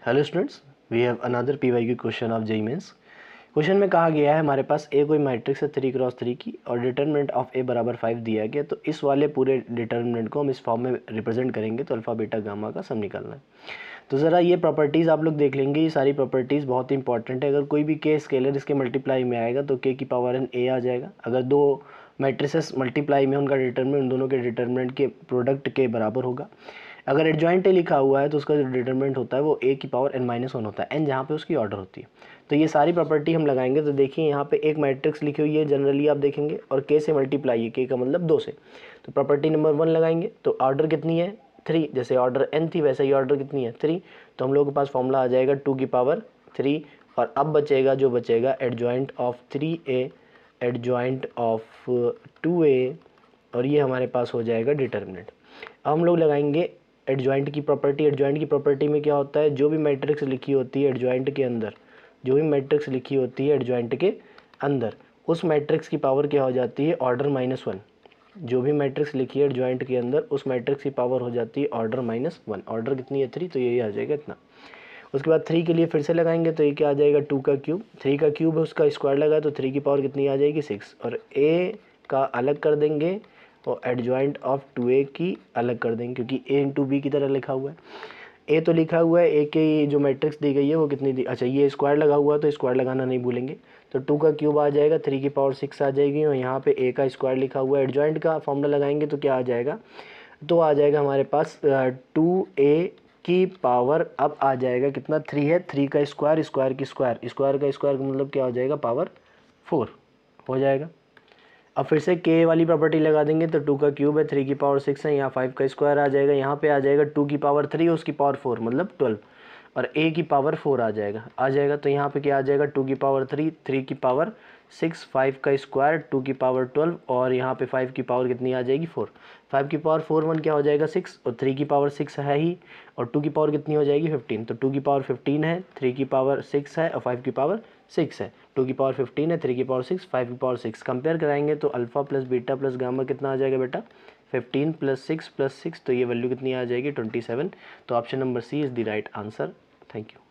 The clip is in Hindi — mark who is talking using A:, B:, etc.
A: Hello students, we have another PYQ question of JEE mains. Question में कहा गया है हमारे पास ए कोई मैट्रिक्स है 3x3 की और डिटर्मिनेंट ऑफ ए बराबर 5 दिया गया। तो इस वाले पूरे डिटर्मिनेंट को हम इस फॉर्म में रिप्रेजेंट करेंगे तो अल्फा बीटा गामा का सम निकालना है। तो ज़रा ये प्रॉपर्टीज़ आप लोग देख लेंगे, ये सारी प्रॉपर्टीज़ बहुत इंपॉर्टेंट है। अगर कोई भी के स्केलर इसके मल्टीप्लाई में आएगा तो के की पावर n a आ जाएगा। अगर दो मैट्रिसेस मल्टीप्लाई में उनका डिटर्मिनेंट उन दोनों के डिटर्मिनेंट के प्रोडक्ट के बराबर होगा। अगर एडजॉइंट लिखा हुआ है तो उसका जो डिटरमिनेंट होता है वो a की पावर n-1 होता है, n जहाँ पे उसकी ऑर्डर होती है। तो ये सारी प्रॉपर्टी हम लगाएंगे। तो देखिए यहाँ पे एक मैट्रिक्स लिखी हुई है जनरली आप देखेंगे और k से मल्टीप्लाई है, k का मतलब 2 से। तो प्रॉपर्टी नंबर 1 लगाएंगे तो ऑर्डर कितनी है 3, जैसे ऑर्डर n थी वैसे ही ऑर्डर कितनी है 3। तो हम लोगों के पास फॉर्मूला आ जाएगा 2 की पावर 3 और अब बचेगा जो बचेगा adjoint of 3a adjoint of 2a और ये हमारे पास हो जाएगा डिटर्मिनेंट। अब हम लोग लगाएंगे एडजॉइंट की प्रॉपर्टी। एडजॉइंट की प्रॉपर्टी में क्या होता है, जो भी मैट्रिक्स लिखी होती है एडजॉइंट के अंदर, जो भी मैट्रिक्स लिखी होती है एडजॉइंट के अंदर, उस मैट्रिक्स की पावर क्या हो जाती है ऑर्डर -1। जो भी मैट्रिक्स लिखी है एडजॉइंट के अंदर उस मैट्रिक्स की पावर हो जाती है ऑर्डर -1। ऑर्डर कितनी है 3, तो यही आ जाएगा इतना। उसके बाद 3 के लिए फिर से लगाएंगे तो ये क्या आ जाएगा 2 का क्यूब। 3 का क्यूब है उसका स्क्वायर लगा तो 3 की पावर कितनी आ जाएगी 6 और a का अलग कर देंगे और एडजॉइंट ऑफ 2a की अलग कर देंगे क्योंकि a इंटू बी की तरह लिखा हुआ है। a तो लिखा हुआ है, a की जो मैट्रिक्स दी गई है वो कितनी दी, अच्छा ये स्क्वायर लगा हुआ है तो स्क्वायर लगाना नहीं भूलेंगे। तो 2 का क्यूब आ जाएगा, 3 की पावर 6 आ जाएगी और यहाँ पे a का स्क्वायर लिखा हुआ है। एडजॉइंट का फॉर्मूला लगाएंगे तो क्या आ जाएगा, तो आ जाएगा हमारे पास 2a की पावर अब आ जाएगा कितना 3 है, 3 का स्क्वायर, स्क्वायर की स्क्वायर, स्क्वायर का स्क्वायर मतलब क्या हो जाएगा पावर 4 हो जाएगा। अब फिर से के वाली प्रॉपर्टी लगा देंगे तो 2 का क्यूब है, 3 की पावर 6 है, यहाँ 5 का स्क्वायर आ जाएगा, यहाँ पे आ जाएगा 2 की पावर 3 उसकी पावर 4 मतलब 12 और a की पावर 4 आ जाएगा। तो यहाँ पे क्या आ जाएगा 2 की पावर 3, 3 की पावर 6, 5 का स्क्वायर, 2 की पावर 12 और यहाँ पे 5 की पावर कितनी आ जाएगी 4। 5 की पावर 4 1 क्या हो जाएगा 6 और 3 की पावर 6 है ही और 2 की पावर कितनी हो जाएगी 15। तो 2 की पावर 15 है, 3 की पावर 6 है और 5 की पावर 6 है। 2 की पावर 15 है, 3 की पावर 6, 5 की पावर 6 कंपेयर कराएंगे तो alpha plus beta plus gamma कितना आ जाएगा बेटा 15 + 6 + 6, तो ये वैल्यू कितनी आ जाएगी 27। तो option number C is the right answer. Thank you.